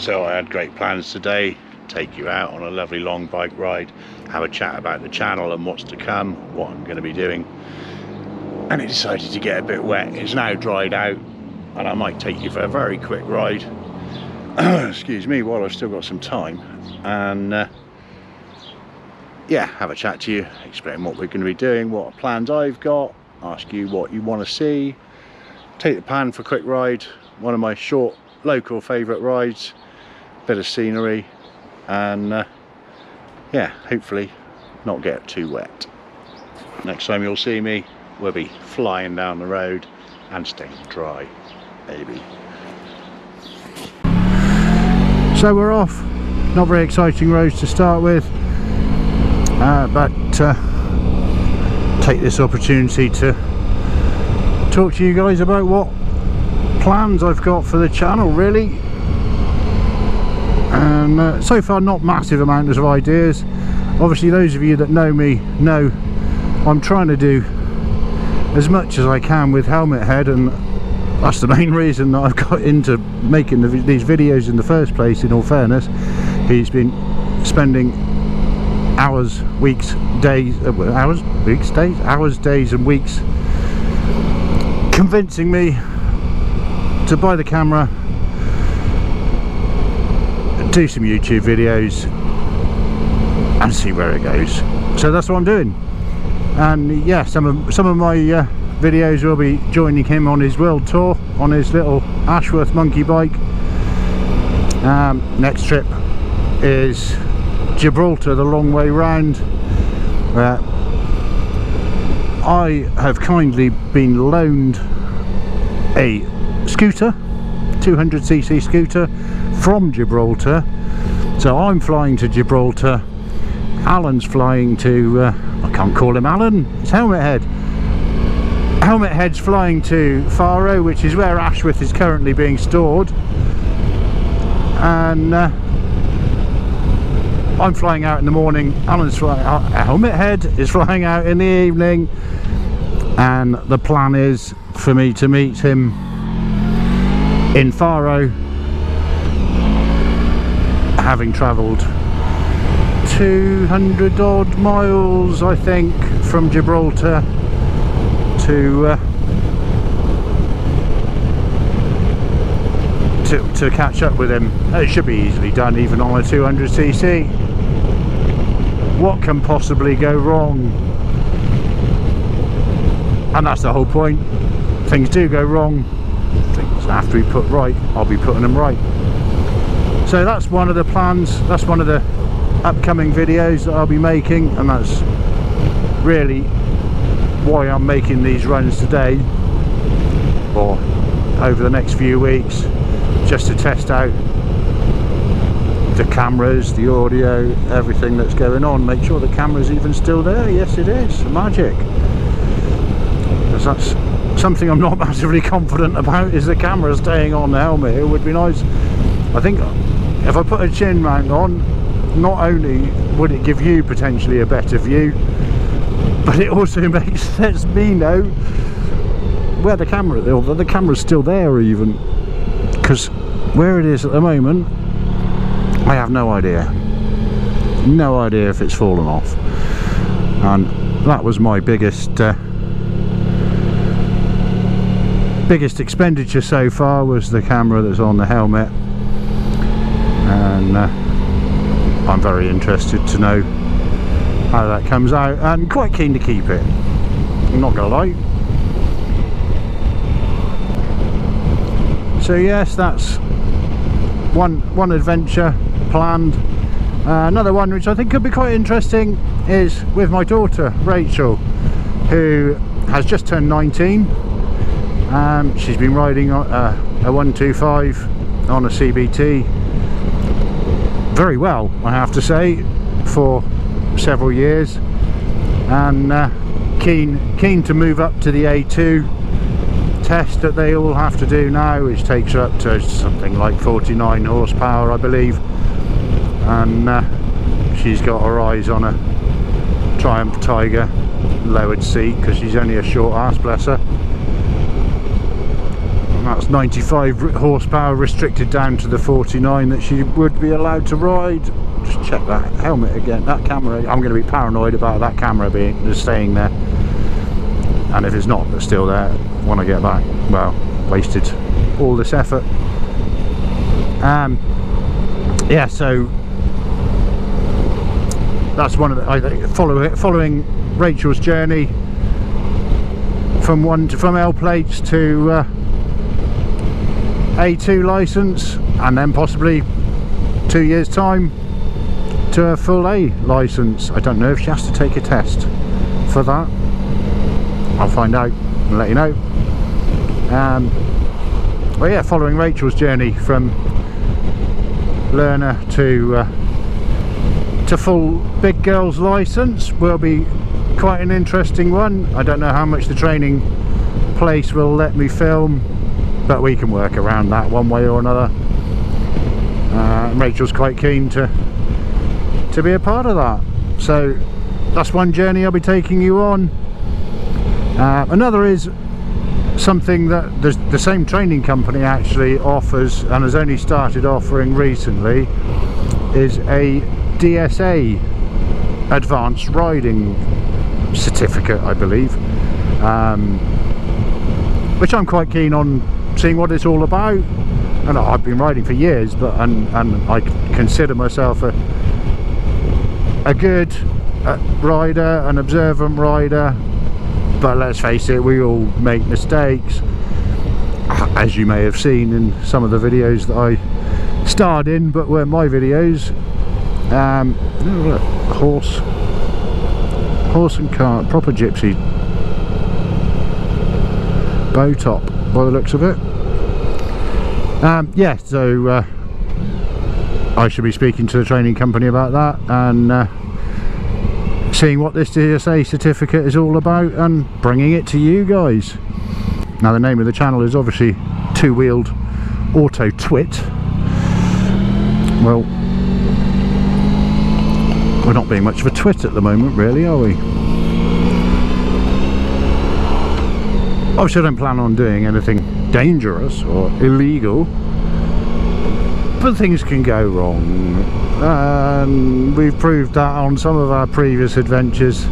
So I had great plans today, take you out on a lovely long bike ride, have a chat about the channel and what's to come, what I'm going to be doing. And it decided to get a bit wet. It's now dried out and I might take you for a very quick ride excuse me, while I've still got some time, and yeah, have a chat to you, explain what we're going to be doing, what plans I've got, ask you what you want to see, take the pan for a quick ride, one of my short local favourite rides, bit of scenery, and yeah, hopefully not get too wet. Next time you'll see me, we'll be flying down the road and staying dry, maybe. So we're off. Not very exciting roads to start with, but take this opportunity to talk to you guys about what plans I've got for the channel, really. And so far not massive amounts of ideas. Obviously those of you that know me know I'm trying to do as much as I can with Helmet Head, and that's the main reason that I've got into making these videos in the first place, in all fairness. He's been spending hours, weeks, days, days and weeks convincing me to buy the camera, do some YouTube videos and see where it goes. So that's what I'm doing. And yeah, some of my videos will be joining him on his world tour on his little Ashworth monkey bike. Next trip is Gibraltar, the long way round. I have kindly been loaned a scooter, 200cc scooter from Gibraltar, so I'm flying to Gibraltar. Alan's flying to I can't call him Alan, it's Helmet Head. Helmet Head's flying to Faro, which is where Ashworth is currently being stored, and I'm flying out in the morning. Alan's flying out. Helmet Head is flying out in the evening, and the plan is for me to meet him in Faro, having travelled 200 odd miles I think from Gibraltar to catch up with him. It should be easily done even on a 200cc. What can possibly go wrong? And that's the whole point. Things do go wrong, things have to be put right. I'll be putting them right. So that's one of the plans, that's one of the upcoming videos that I'll be making, and that's really why I'm making these runs today, or over the next few weeks, just to test out the cameras, the audio, everything that's going on, make sure the camera's even still there. Yes, it is magic, because that's something I'm not massively confident about, is the camera staying on the helmet. It would be nice, I think, if I put a chin mount on, not only would it give you potentially a better view, but it also lets me know where the camera's still there, even, because where it is at the moment I have no idea if it's fallen off. And that was my biggest expenditure so far, was the camera that's on the helmet, and I'm very interested to know how that comes out, and quite keen to keep it, I'm not gonna lie. So yes, that's one adventure planned. Another one which I think could be quite interesting is with my daughter Rachel, who has just turned 19. She's been riding a 125 on a CBT very well, I have to say, for several years, and keen to move up to the A2 test that they all have to do now, which takes her up to something like 49 horsepower I believe, and she's got her eyes on a Triumph Tiger lowered seat because she's only a short ass, bless her. And That's 95 horsepower restricted down to the 49 that she would be allowed to ride. Just check that helmet again, that camera. I'm going to be paranoid about that camera being just staying there, and if it's not still there when I get back, well, wasted all this effort. Yeah, so that's one of the following Rachel's journey from L plates to A2 license, and then possibly 2 years time to a full A license. I don't know if she has to take a test for that. I'll find out and let you know. But yeah, following Rachel's journey from learner to full big girls license will be quite an interesting one. I don't know how much the training place will let me film, but we can work around that one way or another. Rachel's quite keen to be a part of that, so that's one journey I'll be taking you on. Another is something that the same training company actually offers and has only started offering recently, is a DSA advanced riding certificate, I believe, which I'm quite keen on seeing what it's all about. And I've been riding for years, but and I consider myself a good rider, an observant rider, but let's face it, we all make mistakes, as you may have seen in some of the videos that I starred in but weren't my videos. Look, horse and cart, proper gypsy bow top by the looks of it. Yeah, so I should be speaking to the training company about that and seeing what this DSA certificate is all about and bringing it to you guys. Now the name of the channel is obviously Two Wheeled Auto Twit. Well, we're not being much of a twit at the moment, really, are we? Obviously I don't plan on doing anything dangerous or illegal, but things can go wrong, and we've proved that on some of our previous adventures.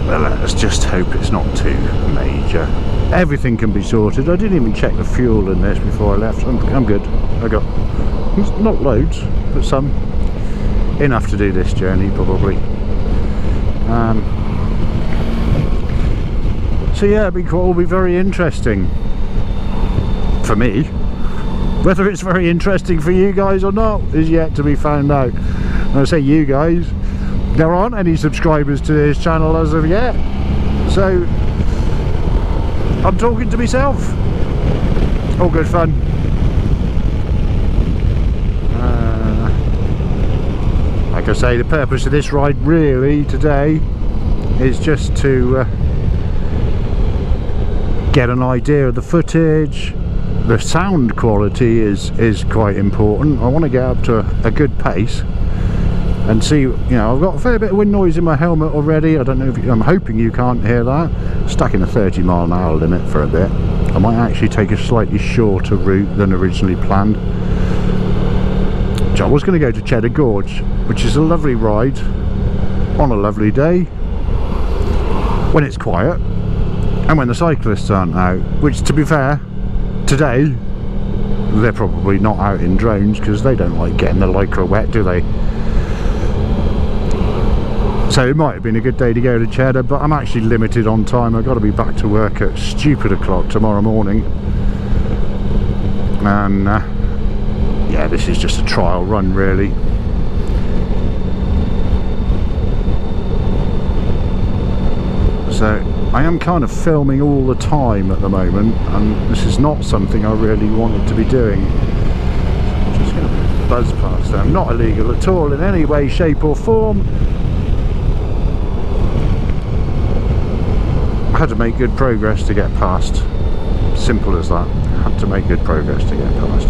Well, let's just hope it's not too major. Everything can be sorted. I didn't even check the fuel in this before I left. I'm good. I got not loads, but some, enough to do this journey probably. So yeah, it will be very interesting for me. Whether it's very interesting for you guys or not is yet to be found out. And I say you guys, there aren't any subscribers to this channel as of yet, so I'm talking to myself. All good fun. Like I say, the purpose of this ride really today is just to get an idea of the footage. The sound quality is quite important. I want to get up to a good pace and see, you know, I've got a fair bit of wind noise in my helmet already. I don't know if I'm hoping you can't hear that. Stuck in a 30-mile-an-hour limit for a bit. I might actually take a slightly shorter route than originally planned. I was going to go to Cheddar Gorge, which is a lovely ride on a lovely day when it's quiet and when the cyclists aren't out, which, to be fair, today they're probably not out in drones because they don't like getting the lycra wet, do they? So it might have been a good day to go to Cheddar, but I'm actually limited on time. I've got to be back to work at stupid o'clock tomorrow morning, and yeah, this is just a trial run really. So I am kind of filming all the time at the moment, and this is not something I really wanted to be doing. I'm just going to buzz past them. Not illegal at all in any way, shape or form. I had to make good progress to get past. Simple as that. I had to make good progress to get past.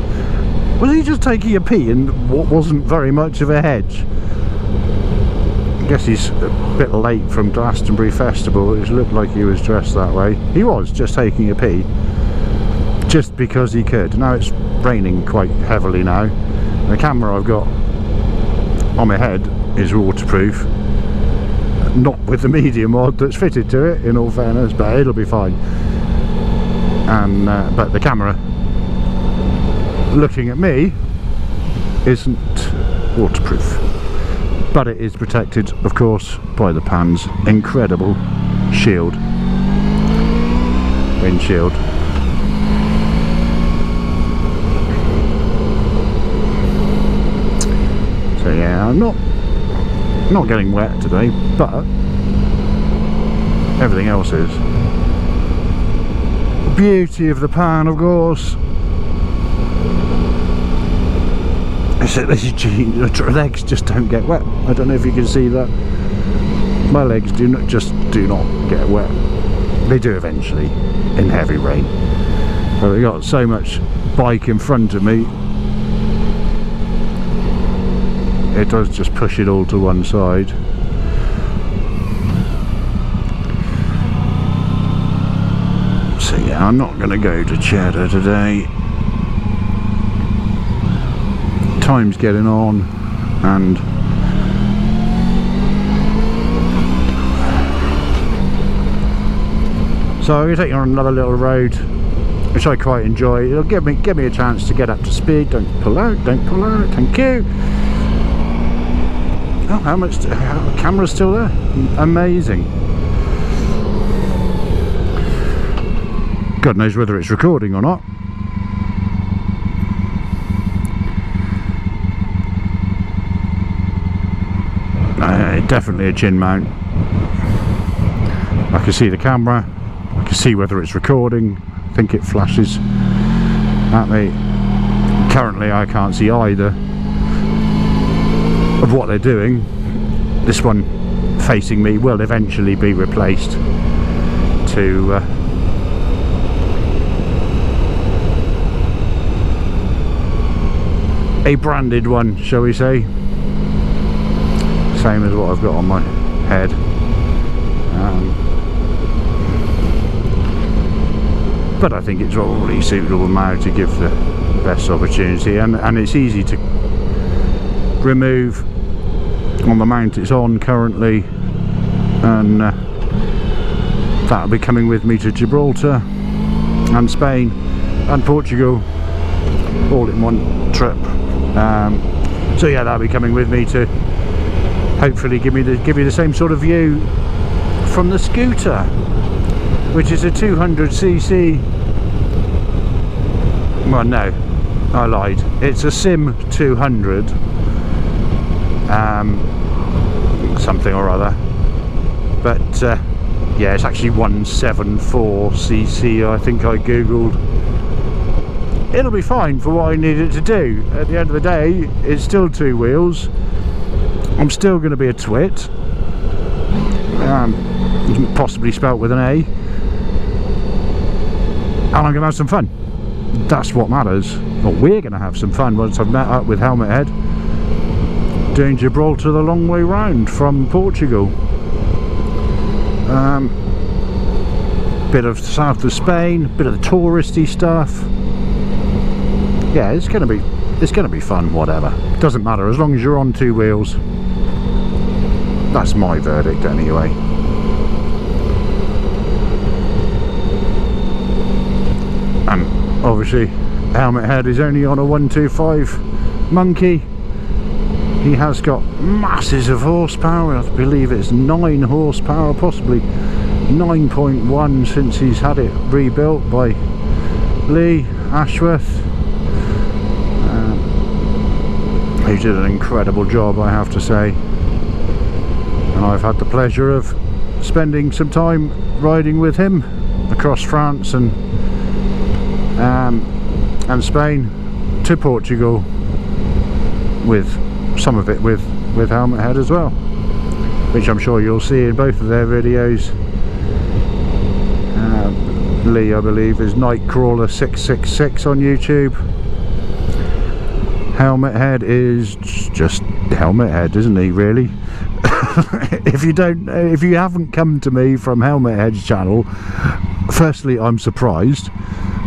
Was he just taking a pee in what wasn't very much of a hedge? guess he's a bit late from Glastonbury Festival. It looked like he was dressed that way. He was just taking a pee, just because he could. Now it's raining quite heavily now. The camera I've got on my head is waterproof, not with the media mod that's fitted to it, in all fairness, but it'll be fine. And but the camera looking at me isn't waterproof, but it is protected, of course, by the Pan's incredible shield, windshield. So yeah, I'm not getting wet today, but everything else is. The beauty of the Pan, of course, is that the legs just don't get wet. I don't know if you can see that. My legs do not get wet. They do eventually in heavy rain, but we've got so much bike in front of me, it does just push it all to one side. So yeah, I'm not going to go to Cheddar today. Time's getting on, and so we're taking on another little road, which I quite enjoy. It'll give me a chance to get up to speed. Don't pull out, thank you. Oh, how much? The camera's still there? Amazing. God knows whether it's recording or not. Definitely a chin mount. I can see the camera. I can see whether it's recording. I think it flashes at me. Currently, I can't see either of what they're doing. This one facing me will eventually be replaced to a branded one, shall we say, same as what I've got on my head. But I think it's probably suitable now to give the best opportunity, and it's easy to remove on the mount it's on currently, and that'll be coming with me to Gibraltar and Spain and Portugal all in one trip. So yeah, that'll be coming with me to hopefully give you the same sort of view from the scooter, which is a 200cc. Well, no, I lied. It's a Sim 200, something or other. But yeah, it's actually 174cc. I think I googled. It'll be fine for what I need it to do. At the end of the day, it's still two wheels. I'm still going to be a twit, possibly spelt with an A, and I'm going to have some fun. That's what matters. Well, we're going to have some fun once I've met up with Helmet Head, doing Gibraltar the long way round from Portugal. Bit of south of Spain, bit of the touristy stuff. Yeah, it's going to be fun. Whatever, doesn't matter as long as you're on two wheels. That's my verdict anyway. And obviously Helmet Head is only on a 125 Monkey. He has got masses of horsepower. I believe it's 9 horsepower, possibly 9.1 since he's had it rebuilt by Lee Ashworth, who did an incredible job, I have to say. And I've had the pleasure of spending some time riding with him across France and Spain to Portugal, with some of it with Helmet Head as well, which I'm sure you'll see in both of their videos. Lee, I believe, is Nightcrawler 666 on YouTube, Helmet Head is just Helmet Head, isn't he, really? If you haven't come to me from Helmet Head's channel, firstly I'm surprised,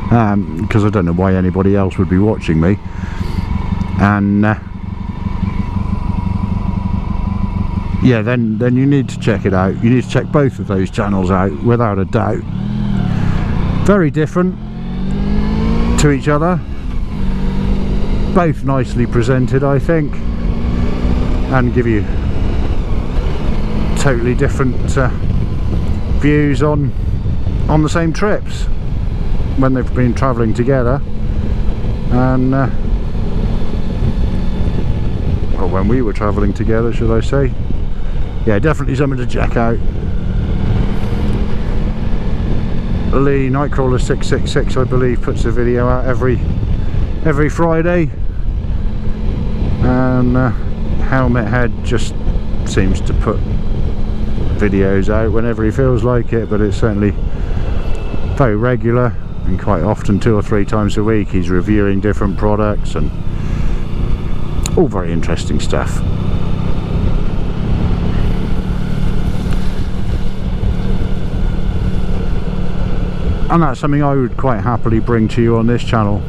because I don't know why anybody else would be watching me, and yeah, then you need to check it out. You need to check both of those channels out, without a doubt. Very different to each other, both nicely presented, I think, and give you totally different views on the same trips when they've been travelling together, and or when we were travelling together, should I say. Yeah, definitely something to check out. Lee Nightcrawler 666, I believe, puts a video out every Friday, and Helmet Head just seems to put videos out whenever he feels like it, but it's certainly very regular, and quite often 2 or 3 times a week he's reviewing different products, and all very interesting stuff. And that's something I would quite happily bring to you on this channel.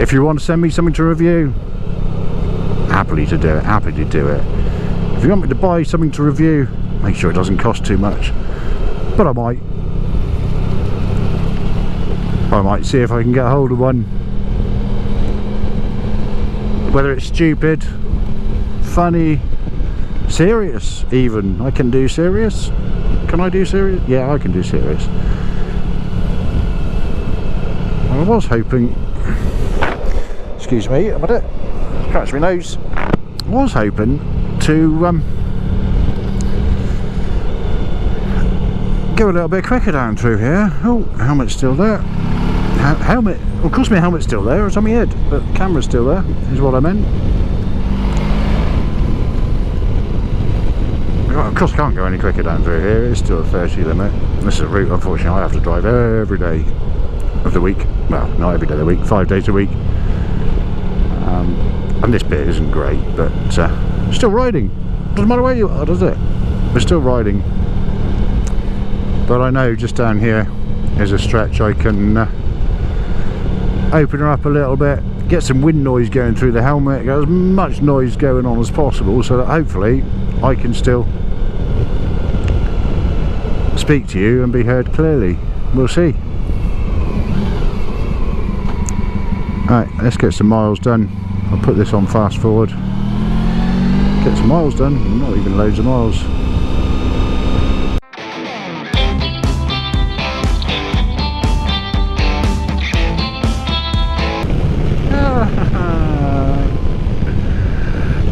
If you want to send me something to review, happy to do it. If you want me to buy something to review, make sure it doesn't cost too much, but I might see if I can get a hold of one, whether it's stupid, funny, serious even. I can do serious. Can I do serious? Yeah, I can do serious. I was hoping, excuse me a minute, scratch my nose. I was hoping to go a little bit quicker down through here. Oh, helmet's still there. Helmet, of course my helmet's still there, it's on my head, but the camera's still there, is what I meant. Of course I can't go any quicker down through here, it's still a 30 limit. This is a route, unfortunately, I have to drive every day of the week. Well, not every day of the week, 5 days a week. And this bit isn't great, but still riding. Doesn't matter where you are, does it? We're still riding. But I know just down here is a stretch I can open her up a little bit, get some wind noise going through the helmet, get as much noise going on as possible, so that hopefully I can still speak to you and be heard clearly. We'll see. Right, let's get some miles done. I'll put this on fast forward. Get some miles done, not even loads of miles.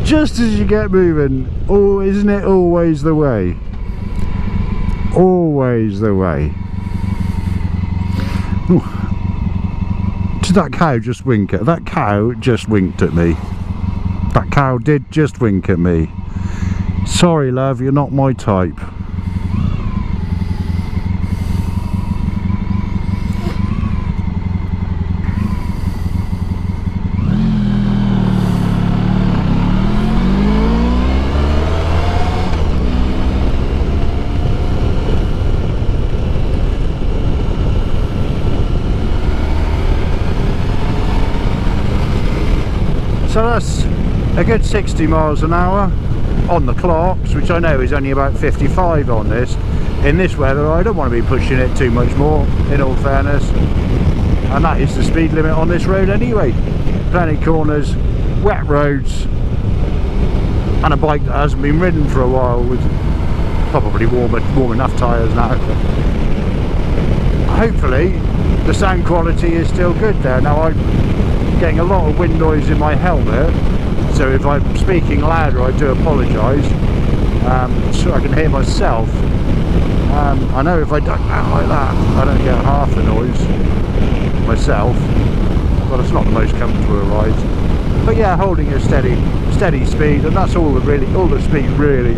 Just as you get moving, oh, isn't it always the way? Always the way. Ooh. Did that cow just wink at? That cow just winked at me. That cow did just wink at me. Sorry, love, you're not my type. So that's a good 60 miles an hour on the clocks, which I know is only about 55 on this. In this weather I don't want to be pushing it too much more, in all fairness, and that is the speed limit on this road anyway. Plenty of corners, wet roads, and a bike that hasn't been ridden for a while, with probably warm enough tyres now. Hopefully the sound quality is still good there. Now I'm getting a lot of wind noise in my helmet, so if I'm speaking louder I do apologise, so I can hear myself. I know if I duck out like that I don't get half the noise myself, but it's not the most comfortable ride. But yeah, holding a steady speed, and that's all the speed really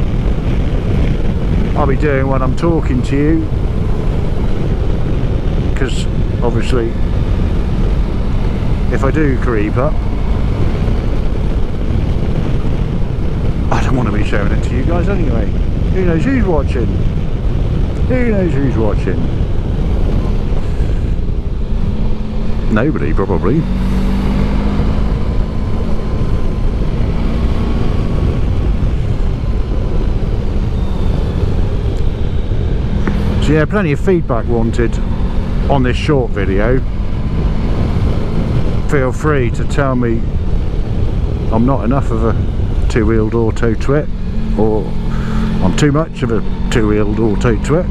I'll be doing when I'm talking to you, because obviously if I do creep up. I don't want to be showing it to you guys anyway. Who knows who's watching? Who knows who's watching? Nobody, probably. So yeah, plenty of feedback wanted on this short video. Feel free to tell me I'm not enough of a two-wheeled auto twit, or I'm too much of a two-wheeled auto twit.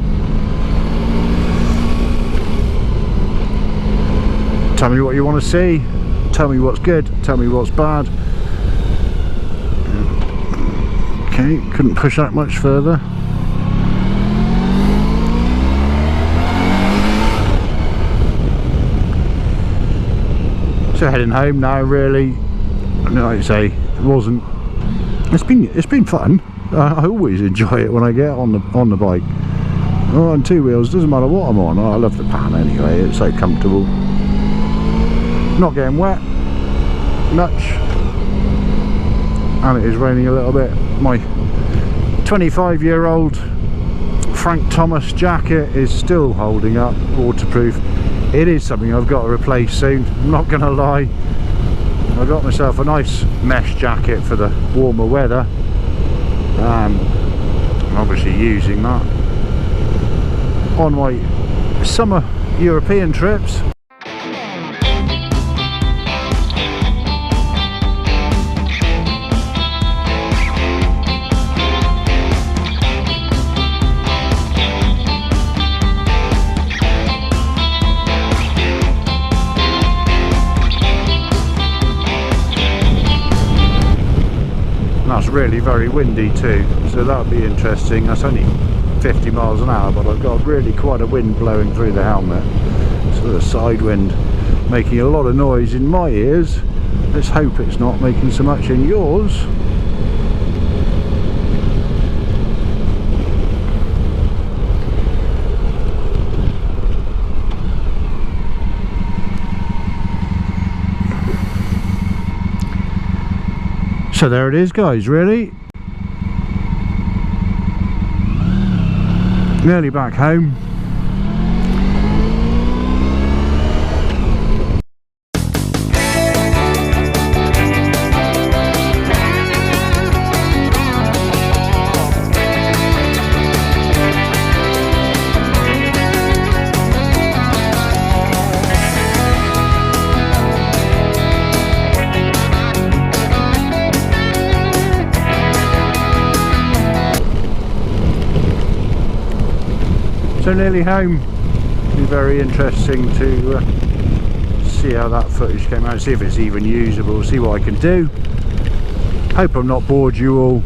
Tell me what you want to see, tell me what's good, tell me what's bad. Okay, couldn't push that much further. So heading home now, really. Like I say, it wasn't. It's been fun. I always enjoy it when I get on the bike. Oh, on two wheels, doesn't matter what I'm on. Oh, I love the pan anyway. It's so comfortable. Not getting wet much, and it is raining a little bit. My 25-year-old Frank Thomas jacket is still holding up, waterproof. It is something I've got to replace soon, I'm not gonna lie. I got myself a nice mesh jacket for the warmer weather. I'm obviously using that on my summer European trips. That's really very windy too, so that'll be interesting. That's only 50 miles an hour, but I've got really quite a wind blowing through the helmet. So the side wind making a lot of noise in my ears. Let's hope it's not making so much in yours. So there it is, guys, really. Nearly back home. So nearly home. Be very interesting to see how that footage came out, see if it's even usable, see what I can do. Hope I'm not bored you all